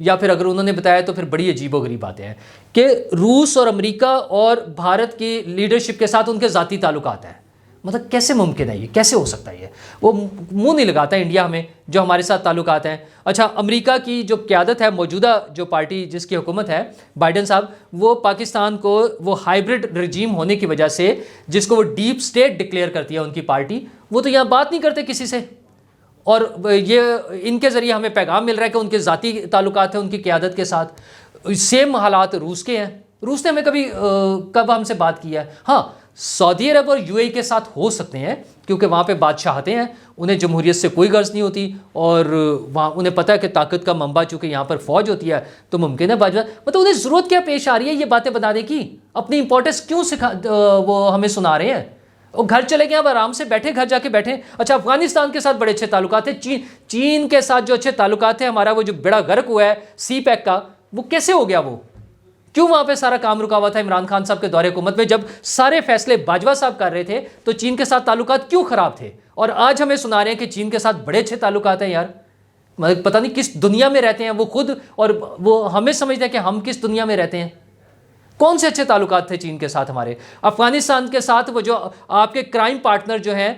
یا پھر اگر انہوں نے بتایا تو پھر بڑی عجیب و غریب باتیں ہیں کہ روس اور امریکہ اور بھارت کی لیڈرشپ کے ساتھ ان کے ذاتی تعلقات ہیں. مطلب کیسے ممکن ہے یہ, کیسے ہو سکتا ہے یہ؟ وہ منہ نہیں لگاتا ہے انڈیا ہمیں جو ہمارے ساتھ تعلقات ہیں. اچھا, امریکہ کی جو قیادت ہے, موجودہ جو پارٹی جس کی حکومت ہے, بائیڈن صاحب, وہ پاکستان کو وہ ہائیبرڈ رجیم ہونے کی وجہ سے جس کو وہ ڈیپ سٹیٹ ڈکلیئر کرتی ہے ان کی پارٹی, وہ تو یہاں بات نہیں کرتے کسی سے. اور یہ ان کے ذریعے ہمیں پیغام مل رہا ہے کہ ان کے ذاتی تعلقات ہیں ان کی قیادت کے ساتھ. سیم حالات روس کے ہیں. روس نے ہمیں کب ہم سے بات کیا ہے؟ ہاں, سعودی عرب اور یو اے ای کے ساتھ ہو سکتے ہیں کیونکہ وہاں پہ بادشاہتیں ہیں, انہیں جمہوریت سے کوئی غرض نہیں ہوتی, اور وہاں انہیں پتہ ہے کہ طاقت کا منبع چونکہ یہاں پر فوج ہوتی ہے تو ممکن ہے مطلب انہیں ضرورت کیا پیش آ رہی ہے یہ باتیں بتانے کی؟ اپنی امپورٹنس کیوں وہ ہمیں سنا رہے ہیں؟ اور گھر چلے گئے, اب آرام سے بیٹھے, گھر جا کے بیٹھیں. اچھا, افغانستان کے ساتھ بڑے اچھے تعلقات ہیں, چین کے ساتھ جو اچھے تعلقات ہیں, ہمارا وہ جو بیڑا غرق ہوا ہے سی پیک کا, وہ کیسے ہو گیا؟ وہ کیوں وہاں پہ سارا کام رکا ہوا تھا عمران خان صاحب کے دور حکومت میں؟ جب سارے فیصلے باجوہ صاحب کر رہے تھے تو چین کے ساتھ تعلقات کیوں خراب تھے؟ اور آج ہمیں سنا رہے ہیں کہ چین کے ساتھ بڑے اچھے تعلقات ہیں. یار مطلب پتہ نہیں کس دنیا میں رہتے ہیں وہ خود, اور وہ ہمیں سمجھتے ہیں کہ ہم کس دنیا میں رہتے ہیں. کون سے اچھے تعلقات تھے چین کے ساتھ ہمارے؟ افغانستان کے ساتھ وہ جو آپ کے کرائم پارٹنر جو ہیں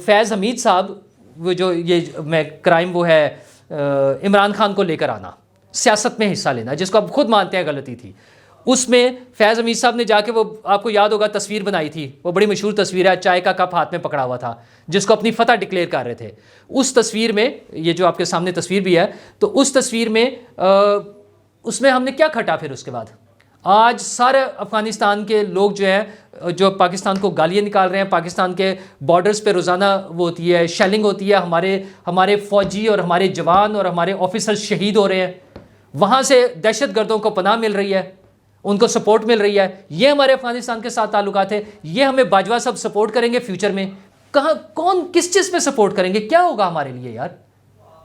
فیض حمید صاحب, وہ جو یہ میں کرائم وہ ہے عمران خان کو لے کر آنا, سیاست میں حصہ لینا, جس کو آپ خود مانتے ہیں غلطی تھی, اس میں فیض حمید صاحب نے جا کے وہ آپ کو یاد ہوگا تصویر بنائی تھی, وہ بڑی مشہور تصویر ہے, چائے کا کپ ہاتھ میں پکڑا ہوا تھا جس کو اپنی فتح ڈکلیئر کر رہے تھے. اس تصویر میں, یہ جو آپ کے سامنے تصویر بھی ہے, تو اس تصویر میں اس میں ہم نے کیا کھٹا پھر اس کے بعد؟ آج سارے افغانستان کے لوگ جو ہیں جو پاکستان کو گالیاں نکال رہے ہیں, پاکستان کے بارڈرز پہ روزانہ وہ ہوتی ہے شیلنگ ہوتی ہے, ہمارے فوجی اور ہمارے جوان اور ہمارے آفیسر شہید ہو رہے ہیں, وہاں سے دہشت گردوں کو پناہ مل رہی ہے, ان کو سپورٹ مل رہی ہے. یہ ہمارے افغانستان کے ساتھ تعلقات ہیں. یہ ہمیں باجوہ صاحب سپورٹ کریں گے فیوچر میں؟ کہاں, کون, کس چیز پہ سپورٹ کریں گے؟ کیا ہوگا ہمارے لیے یار؟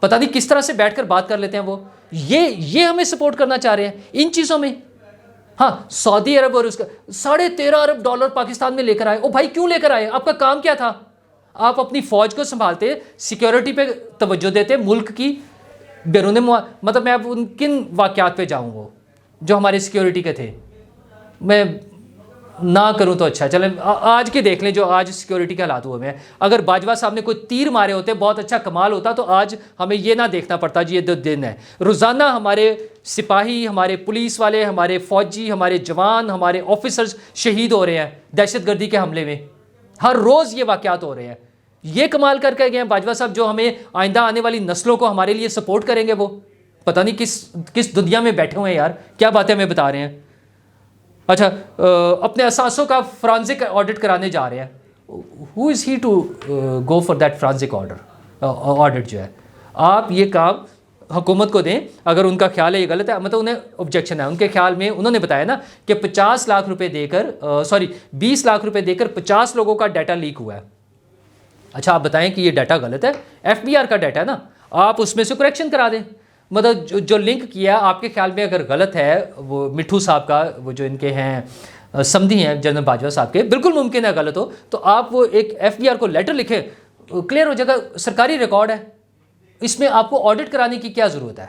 پتہ نہیں کس طرح سے بیٹھ کر بات کر لیتے ہیں وہ. یہ ہمیں سپورٹ کرنا چاہ رہے ہیں ان چیزوں میں. ہاں, سعودی عرب اور اس کا $13.5 ارب پاکستان میں لے کر آئے. او بھائی کیوں لے کر آئے؟ آپ کا کام کیا تھا؟ آپ اپنی فوج کو سنبھالتے, سیکیورٹی پہ توجہ دیتے, ملک کی بیرون مطلب میں اب ان کن واقعات پہ جاؤں وہ جو ہمارے سیکیورٹی کے تھے؟ میں نہ کروں تو اچھا. چلیں آج کے دیکھ لیں جو آج سیکیورٹی کے حالات ہوئے ہیں. اگر باجوہ صاحب نے کوئی تیر مارے ہوتے, بہت اچھا کمال ہوتا, تو آج ہمیں یہ نہ دیکھنا پڑتا جی یہ 2 دن ہے. روزانہ ہمارے سپاہی, ہمارے پولیس والے, ہمارے فوجی, ہمارے جوان, ہمارے آفیسرز شہید ہو رہے ہیں دہشت گردی کے حملے میں. ہر روز یہ واقعات ہو رہے ہیں. یہ کمال کر کے گئے ہیں باجوہ صاحب جو ہمیں آئندہ آنے والی نسلوں کو ہمارے لیے سپورٹ کریں گے. وہ پتہ نہیں کس دنیا میں بیٹھے ہوئے ہیں یار, کیا باتیں ہمیں بتا رہے ہیں. اچھا, اپنے اثاثوں کا فرانزک آڈٹ کرانے جا رہے ہیں. Who is he to go for that forensic audit جو ہے؟ آپ یہ کام حکومت کو دیں, اگر ان کا خیال ہے یہ غلط ہے, مطلب انہیں آبجیکشن ہے, ان کے خیال میں انہوں نے بتایا نا کہ 50 لاکھ روپے دے کر 20 لاکھ روپے دے کر 50 لوگوں کا ڈیٹا لیک ہوا ہے. اچھا, آپ بتائیں کہ یہ ڈیٹا غلط ہے, FBR کا ڈیٹا ہے نا, آپ اس میں سے کریکشن کرا دیں. مطلب جو لنک کیا آپ کے خیال میں اگر غلط ہے, وہ مٹھو صاحب کا, وہ جو ان کے ہیں سمدھی ہیں جنرل باجوہ صاحب کے, بالکل ممکن ہے غلط ہو, تو آپ وہ ایک FBR کو لیٹر لکھیں, کلیئر ہو جائے گا, سرکاری ریکارڈ ہے, اس میں آپ کو آڈٹ کرانے کی کیا ضرورت ہے؟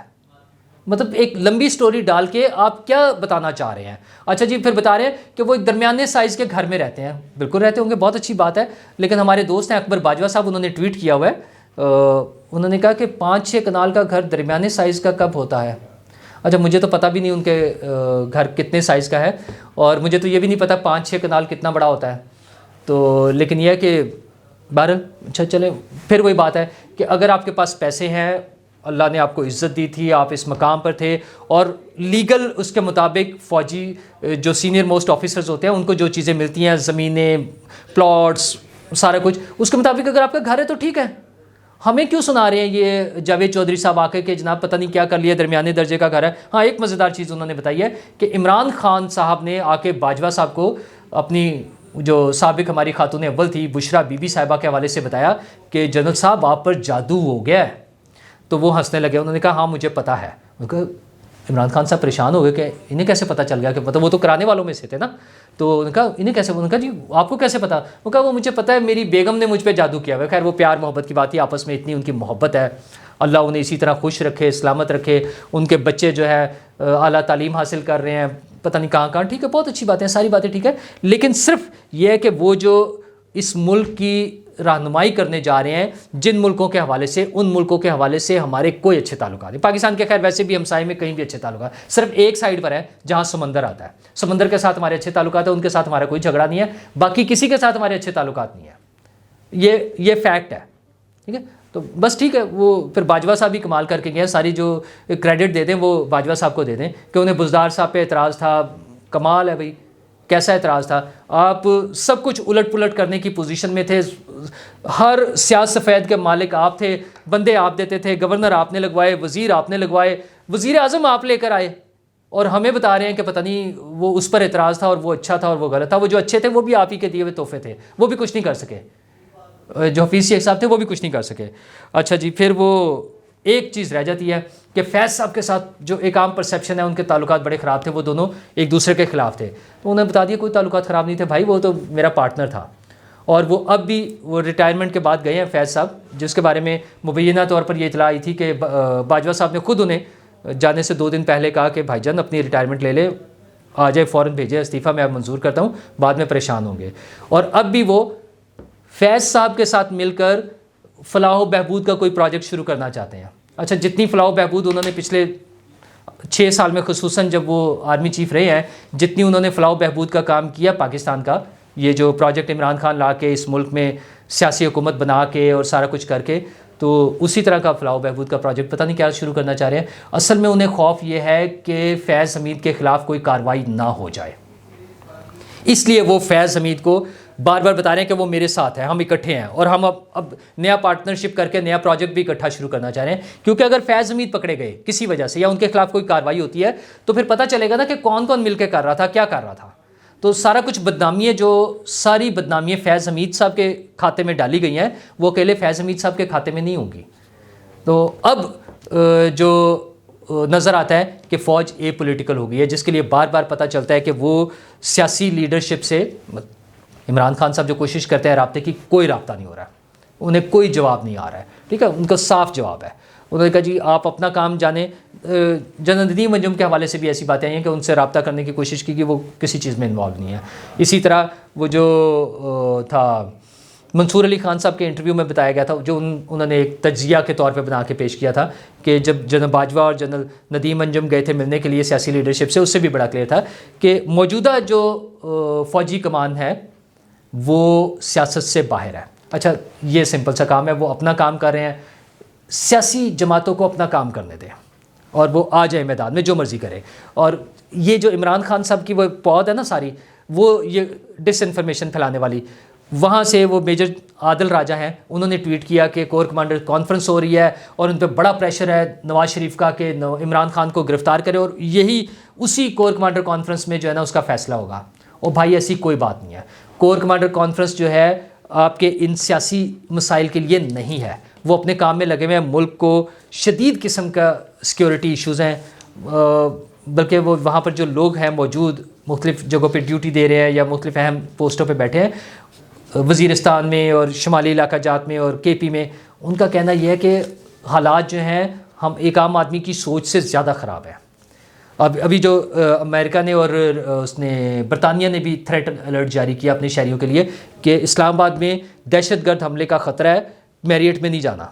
مطلب ایک لمبی سٹوری ڈال کے آپ کیا بتانا چاہ رہے ہیں؟ اچھا جی, پھر بتا رہے ہیں کہ وہ ایک درمیانے سائز کے گھر میں رہتے ہیں. بالکل رہتے ہوں گے, بہت اچھی بات ہے, لیکن ہمارے دوست ہیں اکبر باجوہ صاحب, انہوں نے ٹویٹ کیا ہوا ہے, انہوں نے کہا کہ 5-6 کنال کا گھر درمیانے سائز کا کب ہوتا ہے؟ اچھا, مجھے تو پتہ بھی نہیں ان کے گھر کتنے سائز کا ہے, اور مجھے تو یہ بھی نہیں پتہ 5-6 کنال کتنا بڑا ہوتا ہے. تو لیکن یہ ہے کہ بہرحال اچھا چلیں, پھر وہی بات ہے کہ اگر آپ کے پاس پیسے ہیں, اللہ نے آپ کو عزت دی تھی, آپ اس مقام پر تھے, اور لیگل اس کے مطابق فوجی جو سینئر موسٹ آفیسرز ہوتے ہیں ان کو جو چیزیں ملتی ہیں, زمینیں, پلاٹس, سارا کچھ, اس کے مطابق اگر آپ کا گھر ہے تو ٹھیک ہے. ہمیں کیوں سنا رہے ہیں یہ جاوید چودھری صاحب آ کے کہ جناب پتہ نہیں کیا کر لیا, درمیانے درجے کا گھر ہے. ہاں, ایک مزیدار چیز انہوں نے بتائی ہے کہ عمران خان صاحب نے آ کے باجوہ صاحب کو اپنی جو سابق ہماری خاتون اول تھی بشرا بی بی صاحبہ کے حوالے سے بتایا کہ جنرل صاحب آپ پر جادو ہو گیا ہے. تو وہ ہنسنے لگے, انہوں نے کہا ہاں مجھے پتہ ہے. عمران خان صاحب پریشان ہو گئے کہ انہیں کیسے پتہ چل گیا کہ مطلب وہ تو کرانے والوں میں سے تھے نا. تو انہوں نے کہا انہیں کیسے, انہوں نے کہا جی آپ کو کیسے پتا؟ وہ کہا وہ مجھے پتہ ہے, میری بیگم نے مجھ پہ جادو کیا ہوا ہے. خیر وہ پیار محبت کی بات ہی, آپس میں اتنی ان کی محبت ہے, اللہ انہیں اسی طرح خوش رکھے, سلامت رکھے. ان کے بچے جو ہے اعلیٰ تعلیم حاصل کر رہے ہیں پتہ نہیں کہاں کہاں, ٹھیک ہے بہت اچھی باتیں, ساری باتیں ٹھیک ہے. لیکن صرف یہ ہے کہ وہ جو اس ملک کی رہنمائی کرنے جا رہے ہیں جن ملکوں کے حوالے سے, ان ملکوں کے حوالے سے ہمارے کوئی اچھے تعلقات نہیں. پاکستان کے خیر ویسے بھی ہمسائے میں کہیں بھی اچھے تعلقات, صرف ایک سائڈ پر ہے جہاں سمندر آتا ہے, سمندر کے ساتھ ہمارے اچھے تعلقات ہیں, ان کے ساتھ ہمارا کوئی جھگڑا نہیں ہے, باقی کسی کے ساتھ ہمارے اچھے تعلقات نہیں ہیں. یہ فیکٹ ہے, ٹھیک ہے. تو بس ٹھیک ہے, وہ پھر باجوہ صاحب بھی کمال کر کے گئے, ساری جو کریڈٹ دے دیں وہ باجوہ صاحب کو دے دیں کہ انہیں بزدار صاحب پہ اعتراض تھا. کمال ہے بھائی, کیسا اعتراض تھا؟ آپ سب کچھ الٹ پلٹ کرنے کی پوزیشن میں تھے, ہر سیاہ سفید کے مالک آپ تھے, بندے آپ دیتے تھے, گورنر آپ نے لگوائے, وزیر آپ نے لگوائے, وزیر اعظم آپ لے کر آئے, اور ہمیں بتا رہے ہیں کہ پتہ نہیں وہ اس پر اعتراض تھا اور وہ اچھا تھا اور وہ غلط تھا. وہ جو اچھے تھے وہ بھی آپ ہی کے دیے ہوئے تحفے تھے, وہ بھی کچھ نہیں کر سکے. جو حفیظ شیخ صاحب تھے وہ بھی کچھ نہیں کر سکے. اچھا جی, پھر وہ ایک چیز رہ جاتی ہے کہ فیض صاحب کے ساتھ جو ایک عام پرسیپشن ہے ان کے تعلقات بڑے خراب تھے, وہ دونوں ایک دوسرے کے خلاف تھے. تو انہوں نے بتا دیا کوئی تعلقات خراب نہیں تھے بھائی, وہ تو میرا پارٹنر تھا. اور وہ اب بھی وہ ریٹائرمنٹ کے بعد گئے ہیں فیض صاحب, جس کے بارے میں مبینہ طور پر یہ اطلاع آئی تھی کہ باجوہ صاحب نے خود انہیں جانے سے 2 دن پہلے کہا کہ بھائی جان اپنی ریٹائرمنٹ لے لے, آ جائے فوراً بھیجے استعفیٰ, میں اب منظور کرتا ہوں, بعد میں پریشان ہوں گے. اور اب بھی وہ فیض صاحب کے ساتھ مل کر فلاح و بہبود کا کوئی پروجیکٹ شروع کرنا چاہتے ہیں. اچھا, جتنی فلاح و بہبود انہوں نے پچھلے 6 سال میں خصوصاً جب وہ آرمی چیف رہے ہیں, جتنی انہوں نے فلاح و بہبود کا کام کیا پاکستان کا, یہ جو پروجیکٹ عمران خان لا کے اس ملک میں سیاسی حکومت بنا کے اور سارا کچھ کر کے, تو اسی طرح کا فلاح و بہبود کا پروجیکٹ پتہ نہیں کیا شروع کرنا چاہ رہے ہیں. اصل میں انہیں خوف یہ ہے کہ فیض حمید کے خلاف کوئی کارروائی نہ ہو جائے, اس لیے وہ فیض حمید کو بار بار بتا رہے ہیں کہ وہ میرے ساتھ ہیں, ہم اکٹھے ہیں, اور ہم اب نیا پارٹنرشپ کر کے نیا پروجیکٹ بھی اکٹھا شروع کرنا چاہ رہے ہیں. کیونکہ اگر فیض حمید پکڑے گئے کسی وجہ سے یا ان کے خلاف کوئی کارروائی ہوتی ہے تو پھر پتہ چلے گا نا کہ کون کون مل کے کر رہا تھا, کیا کر رہا تھا. تو سارا کچھ بدنامی ہے, جو ساری بدنامی فیض حمید صاحب کے کھاتے میں ڈالی گئی ہیں وہ اکیلے فیض حمید صاحب کے کھاتے میں نہیں ہوں گی. تو اب جو نظر آتا ہے کہ فوج اے پولیٹیکل ہو گئی ہے, جس کے لیے بار بار پتہ چلتا ہے کہ وہ سیاسی لیڈرشپ سے, عمران خان صاحب جو کوشش کرتے ہیں رابطے کی, کوئی رابطہ نہیں ہو رہا ہے, انہیں کوئی جواب نہیں آ رہا ہے. ٹھیک ہے, ان کا صاف جواب ہے, انہوں نے کہا جی آپ اپنا کام جانیں. جنرل ندیم انجم کے حوالے سے بھی ایسی باتیں آئی ہیں کہ ان سے رابطہ کرنے کی کوشش کی کہ وہ کسی چیز میں انوالو نہیں ہے. اسی طرح وہ جو تھا منصور علی خان صاحب کے انٹرویو میں بتایا گیا تھا, جو انہوں نے ایک تجزیہ کے طور پہ بنا کے پیش کیا تھا کہ جب جنرل باجوہ اور جنرل ندیم انجم گئے تھے ملنے کے لیے سیاسی لیڈرشپ سے, اس سے بھی بڑا کلیئر تھا کہ موجودہ جو فوجی کمان ہے وہ سیاست سے باہر ہے. اچھا, یہ سمپل سا کام ہے, وہ اپنا کام کر رہے ہیں, سیاسی جماعتوں کو اپنا کام کرنے دیں اور وہ آ جائے میدان میں جو مرضی کرے. اور یہ جو عمران خان صاحب کی وہ پود ہے نا ساری, وہ یہ ڈس انفارمیشن پھیلانے والی, وہاں سے وہ میجر عادل راجہ ہیں, انہوں نے ٹویٹ کیا کہ کور کمانڈر کانفرنس ہو رہی ہے اور ان پہ بڑا پریشر ہے نواز شریف کا کہ عمران خان کو گرفتار کرے, اور یہی اسی کور کمانڈر کانفرنس میں جو ہے نا اس کا فیصلہ ہوگا. اور بھائی ایسی کوئی بات نہیں ہے, کور کمانڈر کانفرنس جو ہے آپ کے ان سیاسی مسائل کے لیے نہیں ہے, وہ اپنے کام میں لگے ہوئے ہیں. ملک کو شدید قسم کا سیکیورٹی ایشوز ہیں, بلکہ وہ وہاں پر جو لوگ ہیں موجود مختلف جگہوں پہ ڈیوٹی دے رہے ہیں یا مختلف اہم پوسٹوں پہ بیٹھے ہیں, وزیرستان میں اور شمالی علاقہ جات میں اور کے پی میں, ان کا کہنا یہ ہے کہ حالات جو ہیں ہم ایک عام آدمی کی سوچ سے زیادہ خراب ہیں. ابھی جو امریکہ نے اور اس نے برطانیہ نے بھی تھریٹ الرٹ جاری کیا اپنے شہریوں کے لیے کہ اسلام آباد میں دہشت گرد حملے کا خطرہ ہے, میریٹ میں نہیں جانا,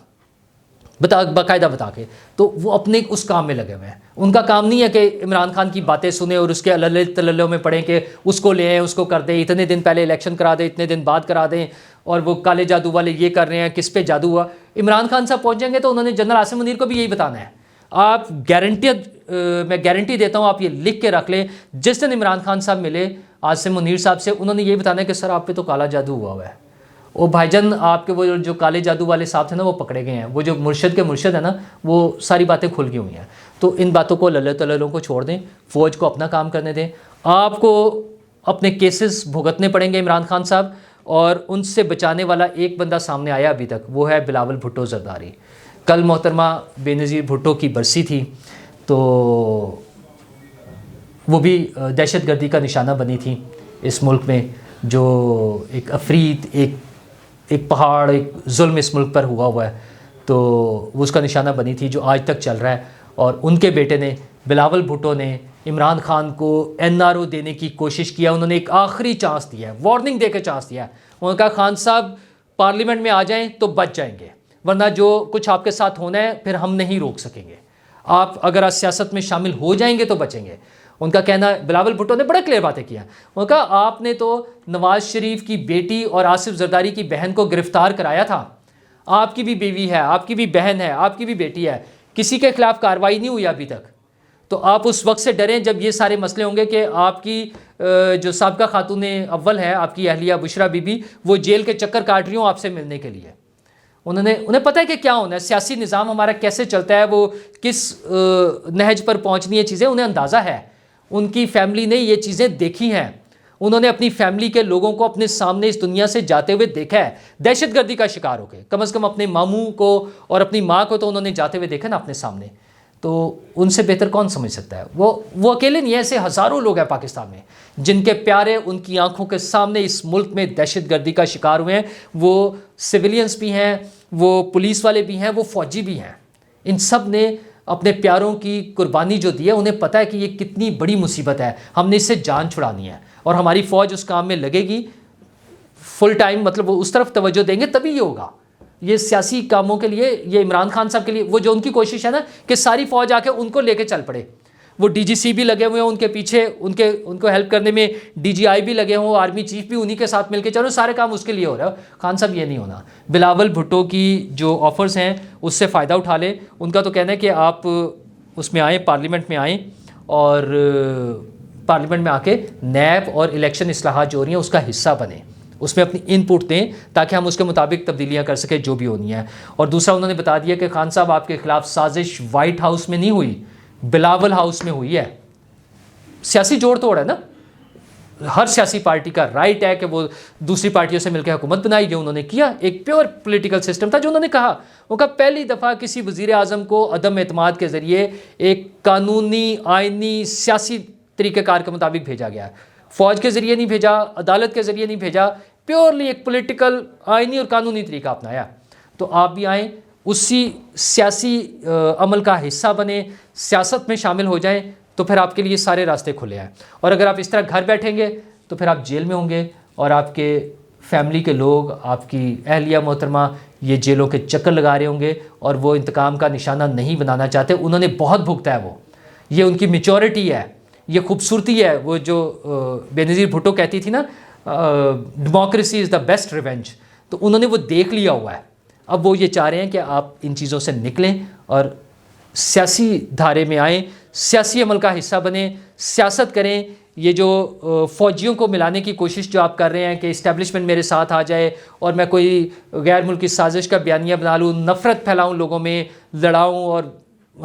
باقاعدہ بتا کے. تو وہ اپنے اس کام میں لگے ہوئے ہیں. ان کا کام نہیں ہے کہ عمران خان کی باتیں سنیں اور اس کے اللہ تللوں میں پڑھیں کہ اس کو لے آئیں, اس کو کر دیں, اتنے دن پہلے الیکشن کرا دیں, اتنے دن بعد کرا دیں, اور وہ کالے جادو والے یہ کر رہے ہیں, کس پہ جادو ہوا. عمران خان صاحب پہنچیں گے تو انہوں نے جنرل عاصم منیر کو بھی یہی بتانا ہے. آپ میں گارنٹی دیتا ہوں, آپ یہ لکھ کے رکھ لیں, جس دن عمران خان صاحب ملے عاصم منیر صاحب سے, انہوں نے یہ بتانا ہے کہ سر آپ پہ تو کالا جادو ہوا ہے. وہ بھائی جان آپ کے وہ جو کالے جادو والے صاحب تھے نا وہ پکڑے گئے ہیں, وہ جو مرشد کے مرشد ہیں نا وہ ساری باتیں کھل گئی ہوئی ہیں. تو ان باتوں کو اللہ تعالیٰ کو چھوڑ دیں, فوج کو اپنا کام کرنے دیں. آپ کو اپنے کیسز بھگتنے پڑیں گے عمران خان صاحب, اور ان سے بچانے والا ایک بندہ سامنے آیا ابھی تک, وہ ہے بلاول بھٹو زرداری. کل محترمہ بے نظیر بھٹو کی برسی تھی, تو وہ بھی دہشت گردی کا نشانہ بنی تھیں اس ملک میں، جو ایک افریت، ایک پہاڑ، ایک ظلم اس ملک پر ہوا ہے، تو وہ اس کا نشانہ بنی تھی، جو آج تک چل رہا ہے۔ اور ان کے بیٹے نے، بلاول بھٹو نے، عمران خان کو NRO دینے کی کوشش کیا۔ انہوں نے ایک آخری چانس دیا ہے، وارننگ دے کے چانس دیا ہے۔ انہوں نے کہا خان صاحب پارلیمنٹ میں آ جائیں تو بچ جائیں گے، ورنہ جو کچھ آپ کے ساتھ ہونا ہے پھر ہم نہیں روک سکیں گے، آپ اگر سیاست میں شامل ہو جائیں گے تو بچیں گے۔ ان کا کہنا، بلاول بھٹو نے بڑا کلیئر باتیں کیا۔ انہوں نے کہا آپ نے تو نواز شریف کی بیٹی اور آصف زرداری کی بہن کو گرفتار کرایا تھا، آپ کی بھی بیوی ہے، آپ کی بھی بہن ہے، آپ کی بھی بیٹی ہے، کسی کے خلاف کارروائی نہیں ہوئی ابھی تک۔ تو آپ اس وقت سے ڈریں جب یہ سارے مسئلے ہوں گے کہ آپ کی جو سابقہ خاتون اول ہے، آپ کی اہلیہ بشرا بی بی، وہ جیل کے چکر کاٹ رہی ہوں آپ سے ملنے کے لیے۔ انہیں پتہ ہے کہ کیا ہونا ہے، سیاسی نظام ہمارا کیسے چلتا ہے، وہ کس نہج پر پہنچنی ہے چیزیں انہیں اندازہ ہے۔ ان کی فیملی نے یہ چیزیں دیکھی ہیں، انہوں نے اپنی فیملی کے لوگوں کو اپنے سامنے اس دنیا سے جاتے ہوئے دیکھا ہے، دہشت گردی کا شکار ہو گئے، کم از کم اپنے ماموں کو اور اپنی ماں کو تو انہوں نے جاتے ہوئے دیکھا نا اپنے سامنے۔ تو ان سے بہتر کون سمجھ سکتا ہے؟ وہ اکیلے نہیں ہیں، ایسے ہزاروں لوگ ہیں پاکستان میں جن کے پیارے ان کی آنکھوں کے سامنے اس ملک میں دہشت گردی کا شکار ہوئے ہیں۔ وہ سویلینز بھی ہیں، وہ پولیس والے بھی ہیں، وہ فوجی بھی ہیں۔ ان سب نے اپنے پیاروں کی قربانی جو دی ہے، انہیں پتہ ہے کہ یہ کتنی بڑی مصیبت ہے، ہم نے اس سے جان چھڑانی ہے، اور ہماری فوج اس کام میں لگے گی فل ٹائم، مطلب وہ اس طرف توجہ دیں گے تبھی یہ ہوگا۔ یہ سیاسی کاموں کے لیے، یہ عمران خان صاحب کے لیے، وہ جو ان کی کوشش ہے نا کہ ساری فوج آ کے ان کو لے کے چل پڑے، وہ DGC بھی لگے ہوئے ہیں ان کے پیچھے، ان کو ہیلپ کرنے میں DGI بھی لگے ہوں، آرمی چیف بھی انہی کے ساتھ مل کے چلو، سارے کام اس کے لیے ہو رہا ہے۔ خان صاحب یہ نہیں ہونا۔ بلاول بھٹو کی جو آفرز ہیں اس سے فائدہ اٹھا لیں۔ ان کا تو کہنا ہے کہ آپ اس میں آئیں، پارلیمنٹ میں آئیں، اور پارلیمنٹ میں آ کے نیب اور الیکشن اصلاحات جو ہو رہی ہیں اس کا حصہ بنیں، اس میں اپنی ان پٹ دیں تاکہ ہم اس کے مطابق تبدیلیاں کر سکیں جو بھی ہونی ہیں۔ اور دوسرا انہوں نے بتا دیا کہ خان صاحب آپ کے خلاف سازش وائٹ ہاؤس میں نہیں ہوئی، بلاول ہاؤس میں ہوئی ہے۔ سیاسی جوڑ توڑ ہے نا، ہر سیاسی پارٹی کا رائٹ ہے کہ وہ دوسری پارٹیوں سے مل کے حکومت بنائی، جو انہوں نے کیا ایک پیور پولیٹیکل سسٹم تھا۔ جو انہوں نے کہا، وہ کہا پہلی دفعہ کسی وزیر اعظم کو عدم اعتماد کے ذریعے ایک قانونی، آئینی، سیاسی طریقہ کار کے مطابق بھیجا گیا، فوج کے ذریعے نہیں بھیجا، عدالت کے ذریعے نہیں بھیجا، پیورلی ایک پولیٹیکل، آئینی اور قانونی طریقہ اپنایا۔ تو آپ بھی آئیں، اسی سیاسی عمل کا حصہ بنیں، سیاست میں شامل ہو جائیں، تو پھر آپ کے لیے سارے راستے کھلے ہیں۔ اور اگر آپ اس طرح گھر بیٹھیں گے تو پھر آپ جیل میں ہوں گے، اور آپ کے فیملی کے لوگ، آپ کی اہلیہ محترمہ یہ جیلوں کے چکر لگا رہے ہوں گے، اور وہ انتقام کا نشانہ نہیں بنانا چاہتے۔ انہوں نے بہت بھگتا ہے، وہ یہ ان کی میچورٹی ہے، یہ خوبصورتی ہے۔ وہ جو بے نظیر بھٹو کہتی تھی نا، democracy is the best revenge, تو انہوں نے وہ دیکھ لیا ہوا ہے۔ اب وہ یہ چاہ رہے ہیں کہ آپ ان چیزوں سے نکلیں اور سیاسی دھارے میں آئیں، سیاسی عمل کا حصہ بنیں، سیاست کریں۔ یہ جو فوجیوں کو ملانے کی کوشش جو آپ کر رہے ہیں کہ اسٹیبلشمنٹ میرے ساتھ آ جائے اور میں کوئی غیر ملکی سازش کا بیانیہ بنا لوں، نفرت پھیلاؤں، لوگوں میں لڑاؤں اور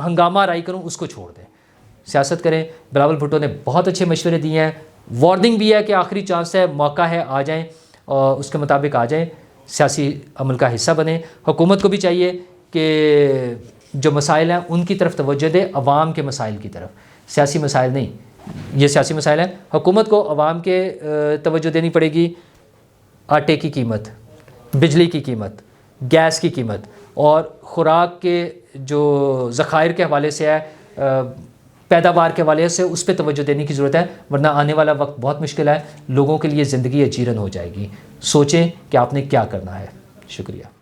ہنگامہ آرائی کروں، اس کو چھوڑ دیں، سیاست کریں۔ بلاول بھٹو نے بہت اچھے مشورے دیے ہیں، وارننگ بھی ہے کہ آخری چانس ہے، موقع ہے، آ جائیں اور اس کے مطابق آ جائیں، سیاسی عمل کا حصہ بنیں۔ حکومت کو بھی چاہیے کہ جو مسائل ہیں ان کی طرف توجہ دے، عوام کے مسائل کی طرف، سیاسی مسائل نہیں۔ یہ سیاسی مسائل ہیں، حکومت کو عوام کے توجہ دینی پڑے گی۔ آٹے کی قیمت، بجلی کی قیمت، گیس کی قیمت اور خوراک کے جو ذخائر کے حوالے سے ہے، پیداوار کے حوالے سے، اس پہ توجہ دینے کی ضرورت ہے، ورنہ آنے والا وقت بہت مشکل ہے، لوگوں کے لیے زندگی اجیرن ہو جائے گی۔ سوچیں کہ آپ نے کیا کرنا ہے۔ شکریہ۔